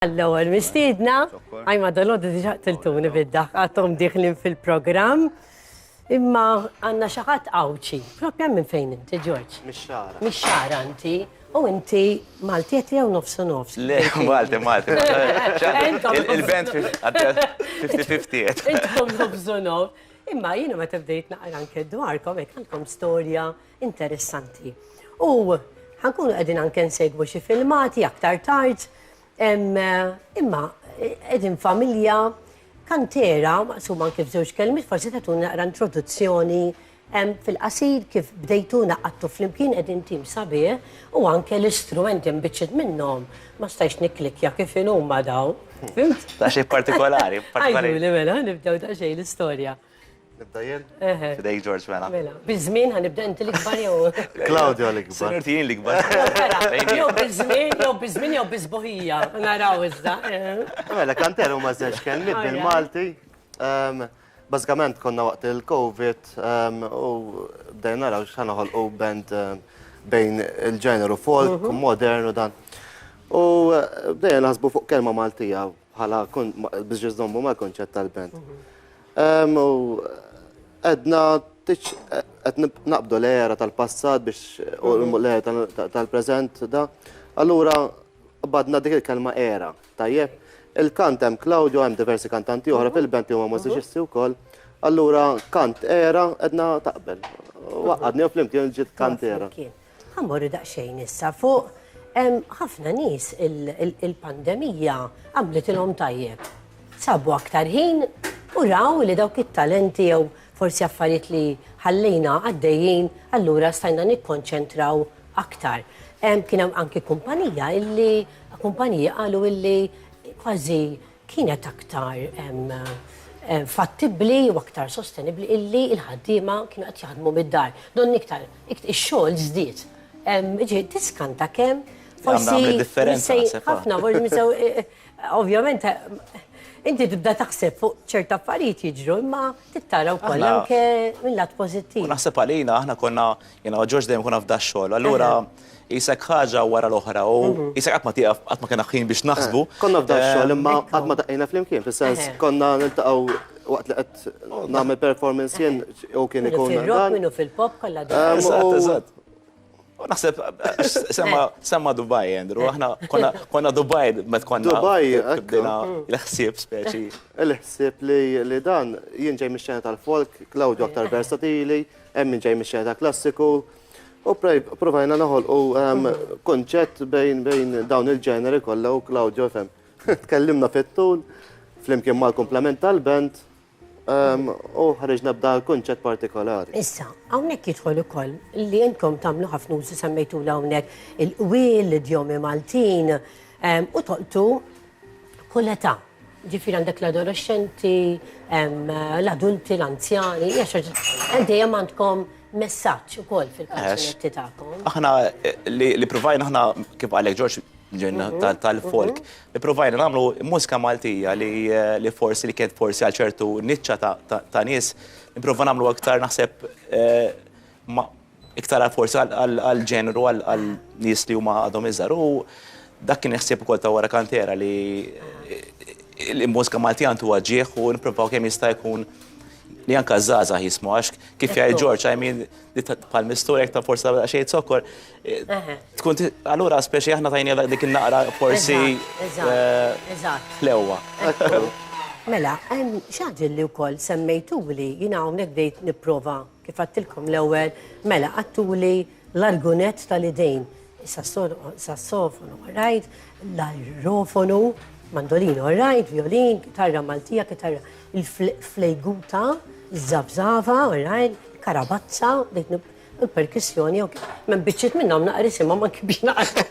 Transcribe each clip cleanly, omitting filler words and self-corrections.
L-ewwel mistiedna, għaj madalodu diġa tiltuni bid-daħ, għatom diħlin fil-programm, imma għanna xaħat għawċi. Propja minn fejn inti, George? Mix-xara. Mix-xara inti, u inti Malti għetli għaw nofsu nofs. Le, Malti. Il-band 50-50. Intkom nofsu nofs. Imma jiena ma tibdejt naqra anke dwarkom, għandkom storja interessanti. U ħankunu għedin anke nsegwu xi filmati aktar tard, imma edin familja kantera, maqsuma kif żewġ kelmiet, forsi tatuna naqra introduzzjoni fil-qasir kif bdejtu naqqattu flimkien edin tim sabiħ u anke l-istrumenti mbiċċet minnhom ma stajx niklikja kif huma daw. Fimt? Ta' xej partikolari. Għajdu li mela, nibdew ta' xej l-istorja. Nibda jien? Fidejk George mela. Mela, bizmin ħanibda inti l-ikbar jew. Claudio l-ikbar. Sinurtijin l-ikbar. Jew bizmin jew bizboħija. Naraw iżda. Mela, kantera huma żewġ kelmiet bil-Malti. Bażikament konna waqt il-Covid u bdejna naraw x'ħanoħolqu band bejn il-ġeneru folk u modern u dan. U bdejna naħsbu fuq kelma Maltija bħala biex ġiżdommu mal-konċett tal-band. U għedna għed naqbdu l-era tal-passat biex u l-era tal-prezent da. Allura badna dik il-kelma era. Tajjeb, il-kant hemm Claudio, hemm diversi kantanti oħra fil-band li huma mużiċisti wkoll. Allura kant era għedna taqbel. Waqadni u flimkien ġiet kant era. Ħammorru daqsxejn issa fuq ħafna nies il-pandemija għamlet ilhom tajjeb. Sabu aktar ħin u raw li dawk it-talenti jew forsi affarijiet li ħallejna għaddejjin, allura stajna nikkonċentraw aktar. Kien hemm anke kumpanija qalu illi kważi kienet aktar fattibbli u aktar sostenibbli illi il-ħaddiema kienu qed jaħdmu mid-dar. Don iktar ix-xogħol żdied. Ġi tiskanta kemm forsi ħafna ovvjament inti tibda taħseb fuq ċerta affarijiet jiġru, imma tittara wkoll anke mill-lat pożittiv. Naħseb għalina aħna konna, George dejjem konna f'da xogħol, allura jisek ħaġa wara l-oħra u jisek qatt ma kena ħin biex naħsbu. Konna f'da xogħol imma qatt ma taqajna flimkien, fis-sens konna niltaqgħu waqt li qed nagħmel performance jien u kien ikun fil-rock minnu fil-pop kollha Eżatt. Naħseb semma Dubai, Andrew, aħna konna Dubai, met konna Dubai, bdejna l-ħsieb speċi. Il-ħsieb li dan jien ġej mix-xena tal-folk, Claudio aktar versatili, hemm min ġej mix-xena tal-klassiku, u provajna naħolqu konċett bejn dawn il-ġeneri kollha u Claudio fem. Tkellimna fit-tul, flimkien mal-komplement tal-band, u ħarġna b'da konċett partikolari. Issa, hawnhekk jidħol ukoll li intkom tagħmlu ħafna użu semmejtu hawnhekk il-qwiel, l-idjomi Maltin, u toqtu kull età. Ġifieri għandek l-adolescenti, l-adulti, l-anzjani, dejjem għandkom messaġġ ukoll fil-kanzunetti tagħkom. Aħna li provajna aħna kif għalek George ġenna tal-folk, li provajna nagħmlu mużika Maltija li forsi li kienet forsi għal ċertu niċċa ta' nies, nipprova nagħmlu aktar naħseb iktar forsi għal ġeneru għal nies li huma għadhom iżgħar u dak kien ħsieb ukoll ta' wara kantera li l-mużika Maltija huwa ġieħ u nippruvaw kemm jista' jkun li anka żgħażagħ jismu għax kif jgħid George, I mean bħal-mistorek ta' forsi xejn zokkor. Tkun allura speċi aħna tajni dik in-naqra forsi l-ewwa. Mela, hemm xi li wkoll semmejtuli, jiena hawnhekk bdejt nipprova kif għattilkom l-ewwel, mela għattuli l-argunett tal-idejn. Sassofonu, rajt, l-aerofonu, mandolino, rajt, violin, kitarra Maltija, kitarra il-flejguta, il-zabzava, rajt, karabazza, il-perkussjoni, men biċċiet minnhom naqri simha ma kibix naqra.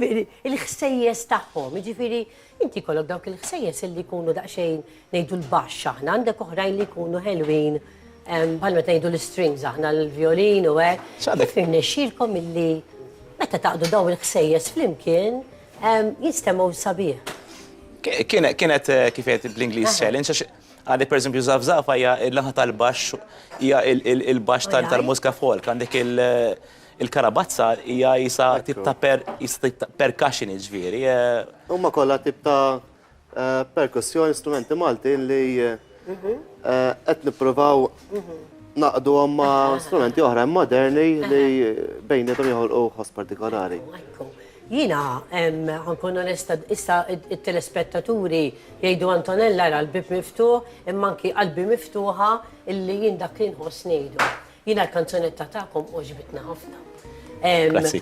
Il-ħsejjes tagħhom, jiġifieri inti kollok dawk il-ħsejjes illi jkunu daqsxejn ngħidu l-baxx aħna, għandek oħrajn li jkunu ħelwin, bħal meta ngħidu l-strings aħna l-violin u hekk. Kif irnexxielkom illi meta taqdu daw il-ħsejjes flimkien jistemaw sabiħ. Kienet kifet bl-Ingliż challenge, għandek per eżempju Zavzafa hija l-laħa tal-baxx, hija il-baxx tal-mużika folk, għandek il-karabazza hija jisa tip ta' percussion ġifieri. Huma kollha tip ta' perkussjoni, strumenti Malti li qed nippruvaw naqdu ma' strumenti oħra moderni li bejnietom joħolqu ħoss partikolari. Jina, għankun onesta, issa il-telespettaturi jgħidu Antonella era l-bib miftuħ, imma anki qalbi miftuħa illi jien dak li nħoss ngħidu. Jina l-kanzunetta tagħkom uġbitna ħafna. Grazzi.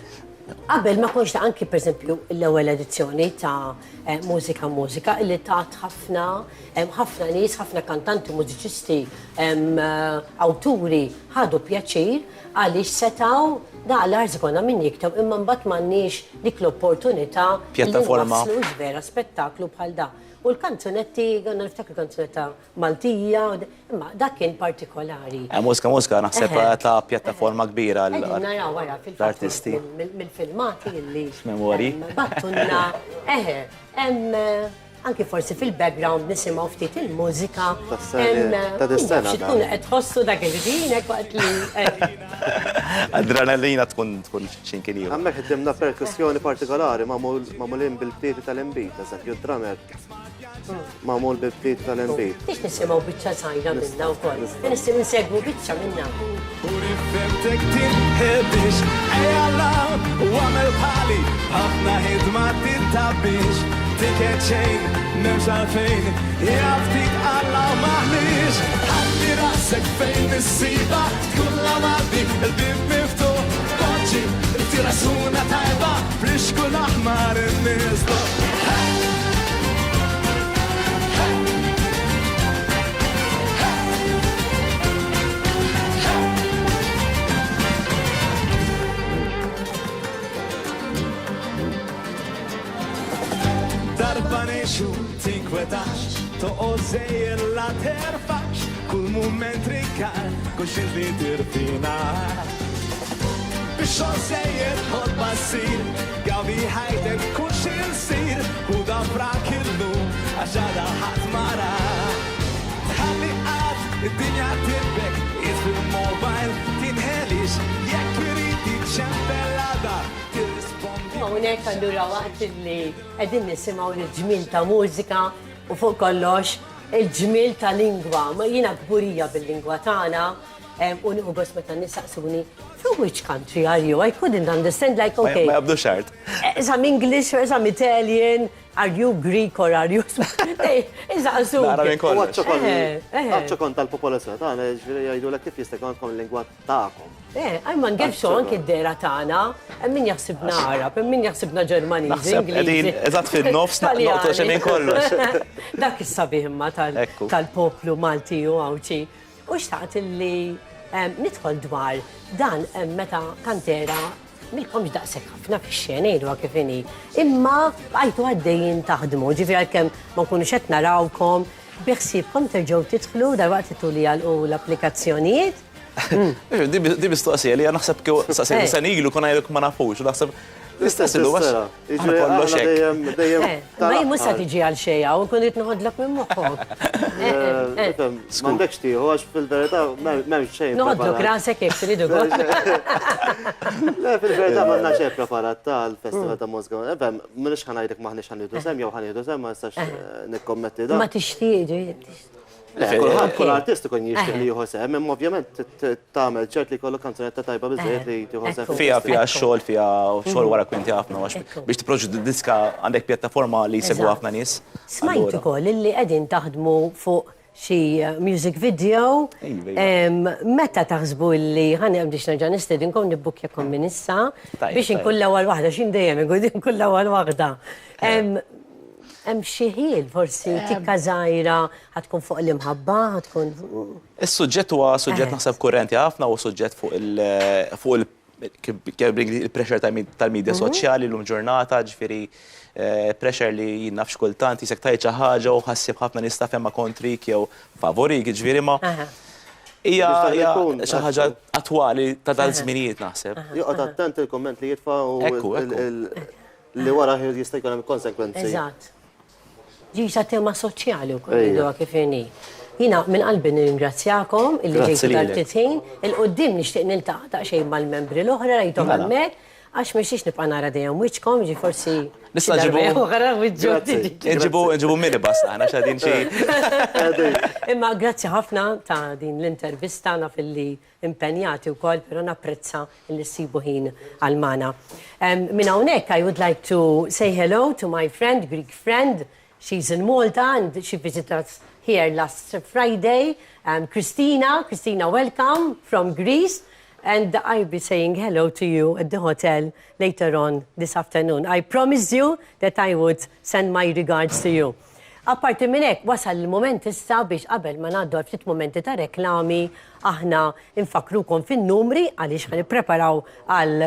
Qabel ma konx ta' anki per esempio l-ewwel edizzjoni ta' Mużika illi tat ħafna nies, ħafna kantanti, mużiċisti, awturi ħadu pjaċir għaliex setaw daqlar konna min jikteb imma mbagħad m'għandniex dik l-opportunità pjattaforma vera spettaklu bħal da. U l-kanzunetti, għanna niftakar kanzunetta Maltija, imma dak kien partikolari. Mużika naħseb ta' pjattaforma kbira naraw wara l-artisti. Mill-filmati illi. Memori. Battunna, anki forsi fil-background nisimaw ftit il-mużika. Ta' dis-sena. Tkun qed tħossu dak il-ġinek waqt li. Adrenalina tkun xinkini. Għammek ħiddimna perkussjoni partikolari mamulin bil-btieti tal-imbit, eżempju d-dramer. Mamul bil-btieti tal-imbit. Ix nisimaw biċċa sajda minna u koll. Nisim nsegwu biċċa minna. Uri femtek tinħedix, ejalla, u għamel bħali, ħafna ħidma tintabix. Ticket chain, nemx għalfejn, jaftik għalla maħnix. Għalli rasek fejn is-siba, tkun la maddi, il-bib miftuħ, boċi, tirasuna tajba, frixku l-aħmar il-nizdo. Darbanexu tinkwetax, toqożej la terfax, kull moment rikar, kuxin li tirfina. Bix ożejjed ħolba sir, għawi ħajtek kuxin sir, u da frak il-lum, għaxada ħatmara. Tħalli għad, id-dinja tibbek, fil-mobile, tinħelix, jekk iriti ċempellada, Unek allura waqt li għedin nisimaw il-ġmil ta' mużika u fuq kollox il-ġmil ta' lingwa. Ma jina gburija bil-lingwa tagħna u nieħu bos meta nistaqsuni from which country are you? I couldn't understand like okay. Ma jabdu xart. Some English or some Italian, are you Greek or are you Iżaqsu. Għadċokon tal-popolazzjoni tagħna ġifieri jgħidulek kif jista' jkollkom il-lingwa tagħkom. Għajman għelxu anki d-dera tagħna, min jaħsibna Arab, min jaħsibna Ġermaniż, Ingliżi. Eżatt fin-nofs naqtu xemmin kollox. Dak is-sabiħ imma tal-poplu Malti u għawċi. U xtaqt li nidħol dwar dan meta kantera milkomx daqsek ħafna fix-xena jgħidu kif inhi. Imma għajtu għaddejjin taħdmu, ġifieri kemm ma nkunux qed narawkom biħsibkom terġgħu tidħlu darbaqt tituli għalqu l-applikazzjonijiet. Di mistoqsija li naħseb kif se nigilu kun għajluk ma nafux, naħseb nistaqsilu għax kollox hekk. Ma jmussa tiġi għal xejja u kun nħodlok minn moħħok. M'għandekx tieħu għax fil-verità m'hemmx xejn. Noħodlok rasek jekk tridu kol. Le fil-verità m'għandna xejn preparat tal-Festival ta' Mużika. M'iniex ħanajdek maħniex ħanieħdu sem jew ħanieħdu sem ma nistax nikkommetti dan. Ma tixtieq Kull artist ikun jixtieq li jieħu sem, imma ovvjament tagħmel ċert li jkollu kanzunetta tajba biżżejjed li tieħu sem. Fija xogħol, fija xogħol wara kwinti ħafna biex tipproġu diska għandek pjattaforma li jsegwu ħafna nies. Smajt ukoll illi qegħdin taħdmu fuq xi music video. Meta taħsbu li ħani biex nerġa' nistedinkom nibbukjakom minn issa biex inkun l-ewwel waħda x'in dejjem inkun inkun l-ewwel waħda. Hemm xi ħiel forsi tikka żgħira ħadkun fuq l-imħabba, ħadkun. Is-suġġett huwa suġġett naħseb kurrenti ħafna u suġġett fuq il-pressure tal-medja soċjali l-lum ġurnata, ġifieri pressure li jinnafx kultant jisek tajt xi ħaġa u ħassib ħafna nista' femma kontrik jew favorik, ġifieri ma hija xi ħaġa attwali ta' dal-żminijiet naħseb. Joqgħod attent il-komment li jitfa' u li wara jista' jkun hemm konsekwenzi. Eżatt. Ġiġa tema soċjali wkoll jgħidu kif inhi. Jina minn qalbi nirringrazzjakom illi Grazzi ġejtu lilek. dal-titħin. Il-qoddim nixtieq niltaqa' daqsxejn mal-membri l-oħra rajthom Mela. hemmhekk għax mexiex nibqa' nara dejjem wiċċkom, ġi forsi Nista' ġibu- oħra wiċċu Nġibu minibus tagħna xadin xi. Imma grazzi ħafna ta' din l-intervista naf illi impenjati wkoll, però napprezza illi ssibu ħin għal-mana. Minn hawnhekk I would like to say hello to my friend, Greek friend. She's in Malta and she visited us here last Friday. Christina, welcome from Greece. And I'll be saying hello to you at the hotel later on this afternoon. I promised you that I would send my regards to you. Apparti minn hekk wasal il-moment issa biex qabel ma ngħaddu għal ftit momenti ta' reklami aħna infakrukom fin-numri għaliex ħanippreparaw għal